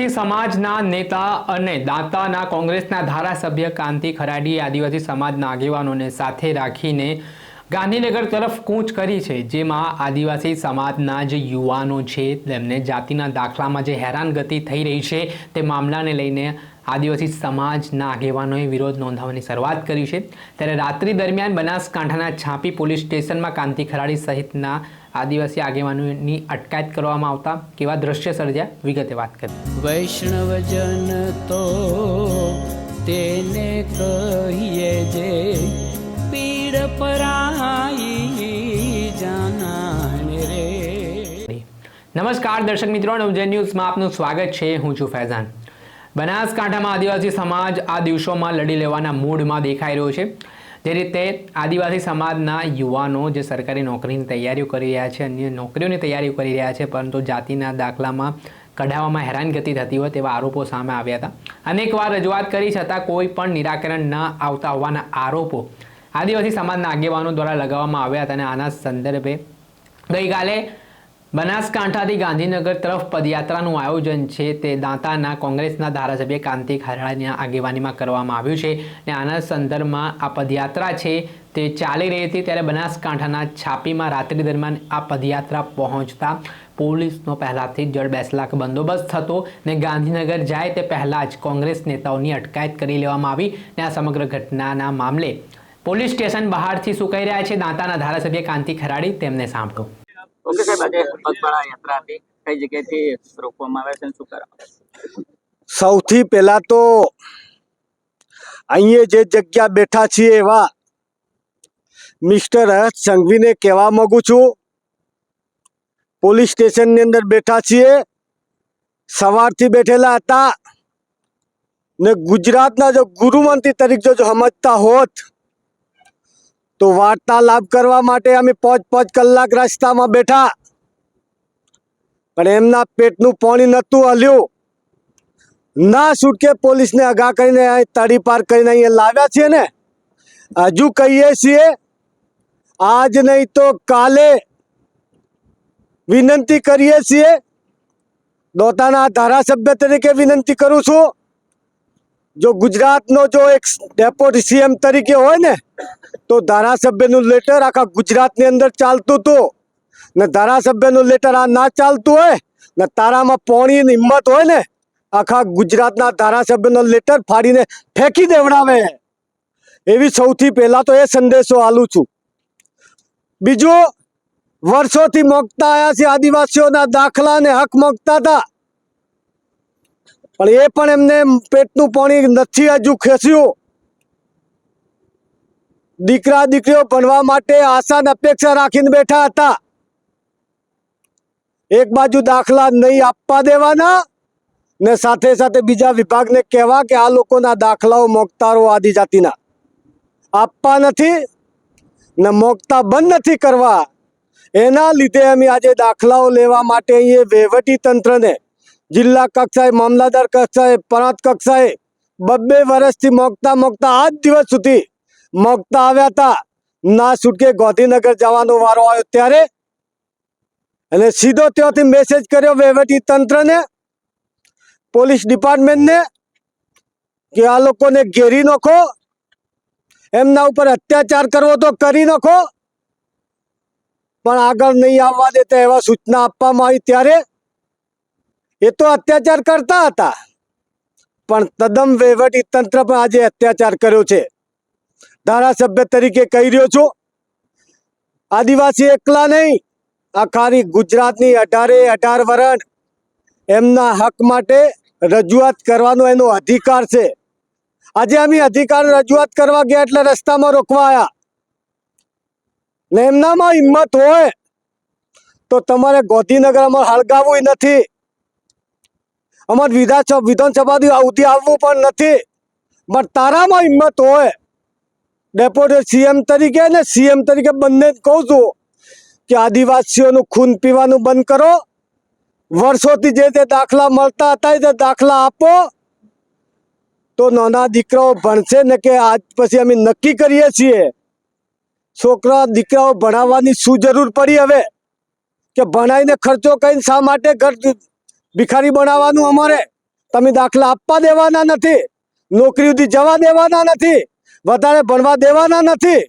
આદિવાસી સમાજના નેતા અને દાંતાના કોંગ્રેસના ધારાસભ્ય કાંતિ ખરાડીએ આદિવાસી સમાજના આગેવાનોને સાથે રાખીને ગાંધીનગર તરફ કૂચ કરી છે, જેમાં આદિવાસી સમાજના જે યુવાનો છે તેમને જાતિના દાખલામાં જે હેરાનગતિ થઈ રહી છે તે મામલાને લઈને આદિવાસી સમાજના આગેવાનોએ વિરોધ નોંધાવવાની શરૂઆત કરી છે। ત્યારે રાત્રિ દરમિયાન બનાસકાંઠાના છાપી પોલીસ સ્ટેશનમાં કાંતિ ખરાડી સહિતના આદિવાસી આગેવાનોની અટકાયત કરવામાં આવતા કેવા દ્રશ્ય સર્જ્યા, વિગતે વાત કરી। વૈષ્ણવજન તો તેને કહીએ જે પીડ પરાઈ જાનાને રે। નમસ્કાર દર્શક મિત્રો, નવજન ન્યૂઝમાં આપનું સ્વાગત છે। હું છું ફૈઝાન। બનાસકાંઠામાં આદિવાસી સમાજ આ દિવસોમાં લડી લેવાના મૂડમાં દેખાઈ રહ્યો છે। જે રીતે આદિવાસી સમાજના યુવાનો જે સરકારી નોકરીની તૈયારીઓ કરી રહ્યા છે, અન્ય નોકરીઓની તૈયારીઓ કરી રહ્યા છે, પરંતુ જાતિના દાખલામાં કઢાવવામાં હેરાનગતિ થતી હોય તેવા આરોપો સામે આવ્યા હતા। અનેકવાર રજૂઆત કરી છતાં કોઈ પણ નિરાકરણ ન આવતા હોવાના આરોપો આદિવાસી સમાજના આગેવાનો દ્વારા લગાવવામાં આવ્યા હતા। અને આના સંદર્ભે ગઈકાલે બનાસકાંઠાથી ગાંધીનગર તરફ પદયાત્રાનું આયોજન છે તે દાંતાના કોંગ્રેસના ધારાસભ્ય કાંતિ ખરાડીના આગેવાનીમાં કરવામાં આવ્યું છે। અને આના સંદર્ભમાં આ પદયાત્રા છે તે ચાલી રહી હતી, ત્યારે બનાસકાંઠાના છાપીમાં રાત્રિ દરમિયાન આ પદયાત્રા પહોંચતા પોલીસનો પહેલાથી જ જડબેસલાક બંદોબસ્ત થતો ને ગાંધીનગર જાય તે પહેલાં જ કોંગ્રેસ નેતાઓની અટકાયત કરી લેવામાં આવી। ને આ સમગ્ર ઘટનાના મામલે પોલીસ સ્ટેશન બહારથી શું કહી રહ્યા છે દાંતાના ધારાસભ્ય કાંતિ ખરાડી, તેમને સાંભળો। ઓકે સાહેબ, આજે પગપાળા યાત્રા હતી, કઈ જગ્યાએથી રોકવામાં આવે છે અને શું કરવામાં? સૌથી પહેલા તો અહીંયા જે જગ્યા બેઠા છીએ એવા મિસ્ટર હર્ષ સંઘવીને કહેવા માંગુ છું, પોલીસ સ્ટેશનની અંદર બેઠા છીએ, સવારથી બેઠેલા હતા ને ગુજરાતના જો ગૃહમંત્રી તરીકે જો સમજતા હોત તો વાર્તાલાપ કરવા માટે અમે 5 કલાક રસ્તામાં બેઠા, પણ એમના પેટનું પાણી નહોતું હલ્યું। ના છૂટકે પોલીસને આગા કરીને તડી પાર કરીને અહીંયા લાવ્યા છીએ ને। હજુ કહીએ છીએ, આજ નહીં તો કાલે વિનંતી કરીએ છીએ। દોતાના ધારાસભ્ય તરીકે વિનંતી કરું છું, જો ગુજરાતનો જો એક ડેપ્યુટી સીએમ તરીકે હોય ને તો ધારાસભ્યનું લેટર આખા ગુજરાતની અંદર ચાલતું હતું ને ધારાસભ્યનું લેટર આ ના ચાલતું હોય ને તારામાં પોણીની હિંમત હોય ને આખા ગુજરાતના ધારાસભ્યનો લેટર ફાડીને ફેંકી દેવડાવે। એવી સૌથી પહેલા તો એ સંદેશો આલું છું। બીજું, વર્ષોથી મોગતા આવ્યા છે, આદિવાસીઓના દાખલા ને હક મોગતા હતા, પણ એ પણ એમને પેટનું પાણી નથી હજુ ખેંચ્યું। દીકરા દીકરીઓ ભણવા માટે આશા ને અપેક્ષા રાખીને બેઠા હતા। એક બાજુ દાખલા નહીં આપવા દેવાના ને સાથે સાથે બીજા વિભાગને કહેવા કે આ લોકોના દાખલાઓ મોગતારો આદિજાતિના આપવા નથી ને મોગતા બંધ નથી કરવા। એના લીધે અમે આજે દાખલાઓ લેવા માટે અહીંયા વહીવટી તંત્રને જિલ્લા કક્ષાએ, મામલતદાર કક્ષાએ, પ્રાંત કક્ષાએ 2 વર્ષથી મોગતા આજ દિવસ સુધી મોગતા આવ્યા હતા। ના છૂટકે ગાંધીનગર જવાનો વારો આવ્યો ત્યારે અને સીધો ત્યાંથી મેસેજ કર્યો વહીવટી તંત્રને, પોલીસ ડિપાર્ટમેન્ટને કે આ લોકોને ઘેરી નાખો, એમના ઉપર અત્યાચાર કરવો તો કરી નાખો, પણ આગળ નહીં આવવા દેતા એવા સૂચના આપવામાં આવી। ત્યારે એ તો અત્યાચાર કરતા હતા, પણ તદ્દન વહીવટી તંત્ર પણ આજે અત્યાચાર કર્યો છે। ધારાસભ્ય તરીકે કહી રહ્યો છું, આદિવાસી એકલા નહીં, આખારી ગુજરાતની 18 વરણ એમના હક માટે રજૂઆત કરવાનો એનો અધિકાર છે। આજે અમે અધિકાર રજૂઆત કરવા ગયા એટલે રસ્તામાં રોકવા આવ્યા ને એમનામાં હિંમત હોય તો તમારે ગાંધીનગરમાં હળગાવવું નથી, અમારે વિધાનસભા સુધી આવવું પણ નથી, પણ તારામાં હિંમત હોય ડેપ્યુટી સીએમ તરીકે ને સીએમ તરીકે બંને કહું છું કે આદિવાસીઓનું ખૂન પીવાનું બંધ કરો। વર્ષોથી જે તે દાખલા મળતા હતા તે દાખલા આપો તો નાના દીકરાઓ ભણશે ને કે આજ પછી અમે નક્કી કરીએ છીએ છોકરા દીકરાઓ ભણાવવાની શું જરૂર પડી હવે કે ભણાવીને ખર્ચો કરીને શા માટે ઘર ભિખારી બનાવવાનું? અમારે તમે દાખલા આપવા દેવાના નથી, નોકરી સુધી જવા દેવાના નથી, વધારે ભણવા દેવાના નથી,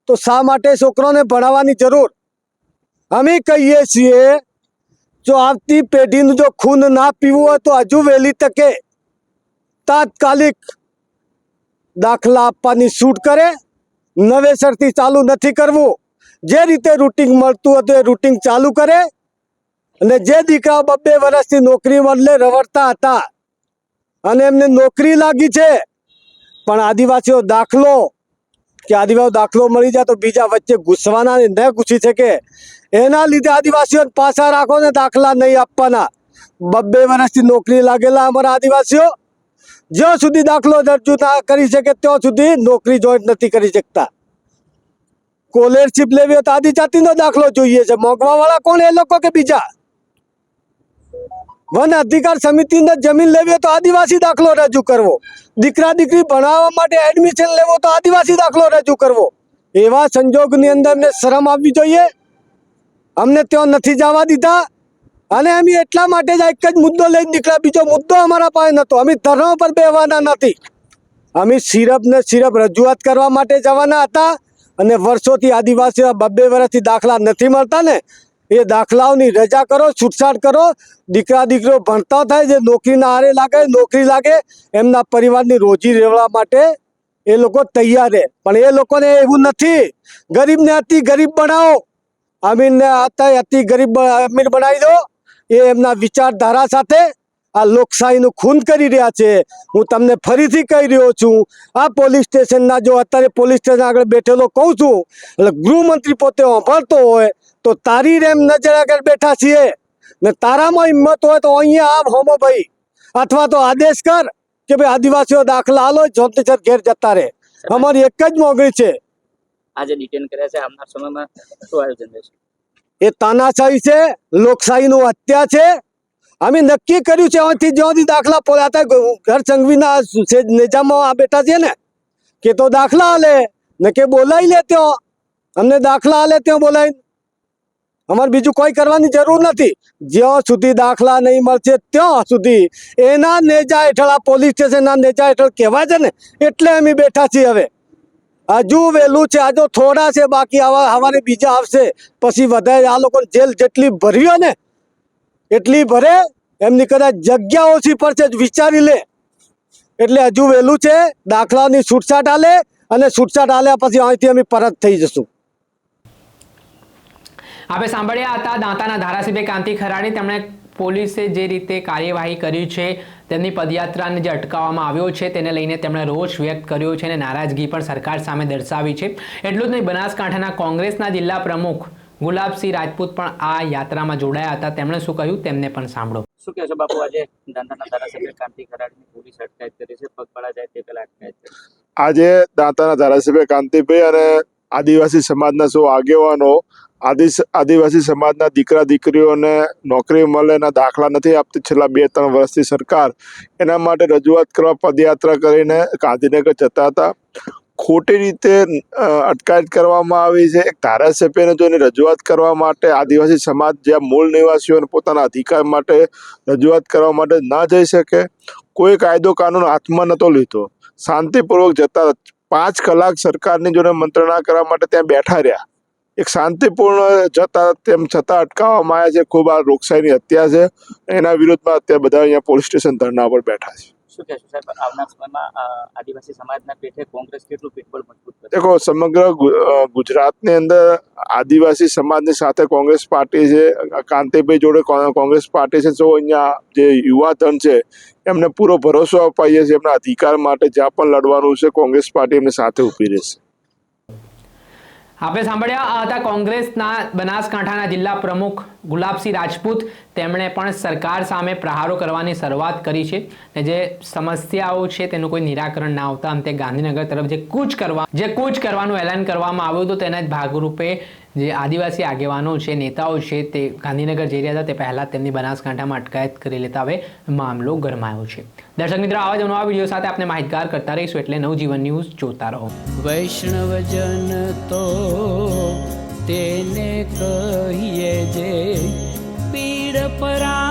તો શા માટે છોકરોને ભણાવવાની જરૂર? અમે કહીએ છીએ જો આવતી પેઢીનું જો ખૂન ના પીવું હોય તો હજુ વહેલી તકે તાત્કાલિક દાખલા આપવાની છૂટ કરે, નવેસરથી ચાલુ નથી કરવું. જે રીતે રૂટિંગ મળતું હતું એ રૂટિંગ ચાલુ કરે. અને જે દીકરાઓ 2 વર્ષથી નોકરી બદલે રવડતા હતા અને એમને નોકરી લાગી છે, પણ આદિવાસીઓ દાખલો મળી જાય તો બીજા વચ્ચે ઘૂસવાના ન ઘૂસી શકે, એના લીધે આદિવાસીઓને પાછા રાખો ને દાખલા નહીં આપવાના. 2 વર્ષથી નોકરી લાગેલા અમારા આદિવાસીઓ જ્યાં સુધી દાખલો રજૂ ના કરી શકે ત્યાં સુધી નોકરી જોઈન નથી કરી શકતા. સ્કોલરશીપ લેવી હોય તો આદિજાતિનો દાખલો જોઈએ છે. મોંઘવાવાળા કોણ, એ લોકો કે બીજા? વન અધિકાર સમિતિને જમીન લેવી હોય તો આદિવાસી દાખલો રજૂ કરવો. દીકરા દીકરી ભણાવવા માટે એડમિશન લેવો તો આદિવાસી દાખલો રજૂ કરવો. એવા સંજોગની અંદર અમને શરમ આવવી જોઈએ. અમને ત્યાં નથી જવા દીધા અને અમે એટલા માટે જ એક જ મુદ્દો લઈને નીકળ્યા. બીજો મુદ્દો અમારા પાસે નહોતો. અમે ધરણા પર બેસવાના નથી. અમે સિરપ રજૂઆત કરવા માટે જવાના હતા. અને વર્ષોથી આદિવાસીઓ 2 વર્ષથી દાખલા નથી મળતા ને, એ દાખલાઓની રજા કરો, છૂટછાટ કરો. દીકરા દીકરીઓ ભણતા થાય, જે નોકરીના આરે લાગે, નોકરી લાગે, એમના પરિવારની રોજી રહેવા માટે એ લોકો તૈયાર છે. પણ એ લોકોને એવું નથી. ગરીબને અતિ ગરીબ બનાવો, અમીરને અતિ ગરીબ અમીર બનાવી દો. એ એમના વિચારધારા સાથે આ લોકશાહીનું ખૂન કરી રહ્યા છે. હું તમને ફરીથી કહી રહ્યો છું, આ પોલીસ સ્ટેશનના જો અત્યારે પોલીસ સ્ટેશન આગળ બેઠેલો કહું છું, એટલે ગૃહમંત્રી પોતે સાંભળતો હોય તો તારી રેમ નજર આગળ બેઠા છીએ ને તારામાં હિંમત હોય તો અહીંયા આવ હોમો ભાઈ, અથવા તો આદેશ કર કે ભાઈ આદિવાસીઓ દાખલા હાલો, જોતેસર ઘેર જતા રહે. અમારી એક જ મોગણી છે. આજે ડિટેન કર્યા છે, આવનાર સમયમાં શું આયોજન રહેશે? એ તાનાશાહી છે, લોકશાહીનું હત્યા છે. અમે નક્કી કર્યું છે અહીંથી જ્યાંથી દાખલા પોલાતા ઘર સંઘવીના નિજામમાં આ બેઠા છે ને, કે તો દાખલા હાલે ને કે બોલાવી લે ત્યાં, અમને દાખલા હાલે ત્યાં બોલાવી. અમારે બીજું કોઈ કરવાની જરૂર નથી. જ્યાં સુધી દાખલા નહીં મળશે ત્યાં સુધી એના નેજા હેઠળ, આ પોલીસ સ્ટેશનના નેજા હેઠળ કહેવાય છે ને, એટલે અમે બેઠા છીએ. હવે હજુ વહેલું છે, હજુ થોડા છે બાકી. હવારે બીજા આવશે, પછી વધારે. આ લોકોને જેલ જેટલી ભરવી હોય ને એટલી ભરે. એમની કદાચ જગ્યા ઓછી પડશે, વિચારી લે. એટલે હજુ વહેલું છે. દાખલાની છૂટછાટ આલે અને છૂટછાટ આલ્યા પછી અહીંથી અમે પરત થઈ જશું. આપણે સાંભળ્યા હતા દાંતાના ધારાસભ્ય કાંતિ ખરાડી. તેમણે પોલીસે જે રીતે કાર્યવાહી કરી છે, તેમની પદયાત્રાને જે અટકાવવામાં આવ્યો છે તેને લઈને તેમણે રોષ વ્યક્ત કર્યો છે અને નારાજગી પણ સરકાર સામે દર્શાવી છે. એટલું જ નહીં, બનાસકાંઠાના કોંગ્રેસના જિલ્લા પ્રમુખ ગુલાબસિંહ રાજપૂત પણ આ યાત્રામાં જોડાયા હતા. તેમણે શું કહ્યું તેમને પણ સાંભળો. શું કહેશો બાપુ, આજે દાંતાના ધારાસભ્ય કાંતિ ખરાડીની પોલીસ અટકાયત કરી છે, પગપાળા જાય તે પહેલા અટકાયત કરી? આજે દાંતાના ધારાસભ્ય કાંતિભાઈ અને આદિવાસી સમાજના સૌ આગેવાનો આદિવાસી સમાજના દીકરા દીકરીઓને નોકરી મળે એના દાખલા નથી આપતી છેલ્લા 2-3 વર્ષથી સરકાર, એના માટે રજૂઆત કરવા પદયાત્રા કરીને ગાંધીનગર જતા હતા. ખોટી રીતે અટકાયત કરવામાં આવી છે. એક ધારાસભ્યને જો એની રજૂઆત કરવા માટે આદિવાસી સમાજ જ્યાં મૂળ નિવાસીઓને પોતાના અધિકાર માટે રજૂઆત કરવા માટે ના જઈ શકે, કોઈ કાયદો કાનૂન હાથમાં નહોતો લીધો, શાંતિપૂર્વક જતા 5 કલાક સરકારની જોડે મંત્રણા કરવા માટે ત્યાં બેઠા રહ્યા. એક શાંતિપૂર્ણ જતા, તેમ છતાં અટકાવવામાં આવ્યા છે. ખૂબ આ લોકશાહીની હત્યા છે. એના વિરુદ્ધમાં અત્યારે બધા અહીંયા પોલીસ સ્ટેશન ધરણા પર બેઠા છે. શું કહેશો સાહેબ, આવનાર સમયમાં આદિવાસી સમાજના પેઠે કોંગ્રેસ કેટલું પીઠબળ મજબૂત કરશે? દેખો, સમગ્ર ગુજરાતની અંદર આદિવાસી સમાજની સાથે કોંગ્રેસ પાર્ટી છે. કાંતિભાઈ જોડે કોંગ્રેસ પાર્ટી છે. જો અહીંયા જે યુવા ધન છે એમને પૂરો ભરોસો અપાઈએ છીએ. એમના અધિકાર માટે જ્યાં પણ લડવાનું છે, કોંગ્રેસ પાર્ટી એમની સાથે ઊભી રહેશે. આપણે સાંભળ્યા હતા કોંગ્રેસના બનાસકાંઠાના જિલ્લા પ્રમુખ ગુલાબસિંહ રાજપૂત. તેમણે પણ સરકાર સામે પ્રહારો કરવાની શરૂઆત કરી છે અને જે સમસ્યાઓ છે તેનું કોઈ નિરાકરણ ના આવતા અંતે ગાંધીનગર તરફ જે કૂચ કરવાનું એલાન કરવામાં આવ્યું હતું, તેના જ ભાગરૂપે જે આદિવાસી આગેવાનો છે, નેતાઓ છે, તે ગાંધીનગર જઈ રહ્યા હતા તે પહેલાં તેમની બનાસકાંઠામાં અટકાયત કરી લેતા હવે મામલો ગરમાયો છે. દર્શક મિત્રો, આવા જ નવા વિડીયો સાથે આપણે માહિતગાર કરતા રહીશું, એટલે નવજીવન ન્યૂઝ જોતા રહો. વૈષ્ણવજન તો તેને કહીએ જે પીડ પરા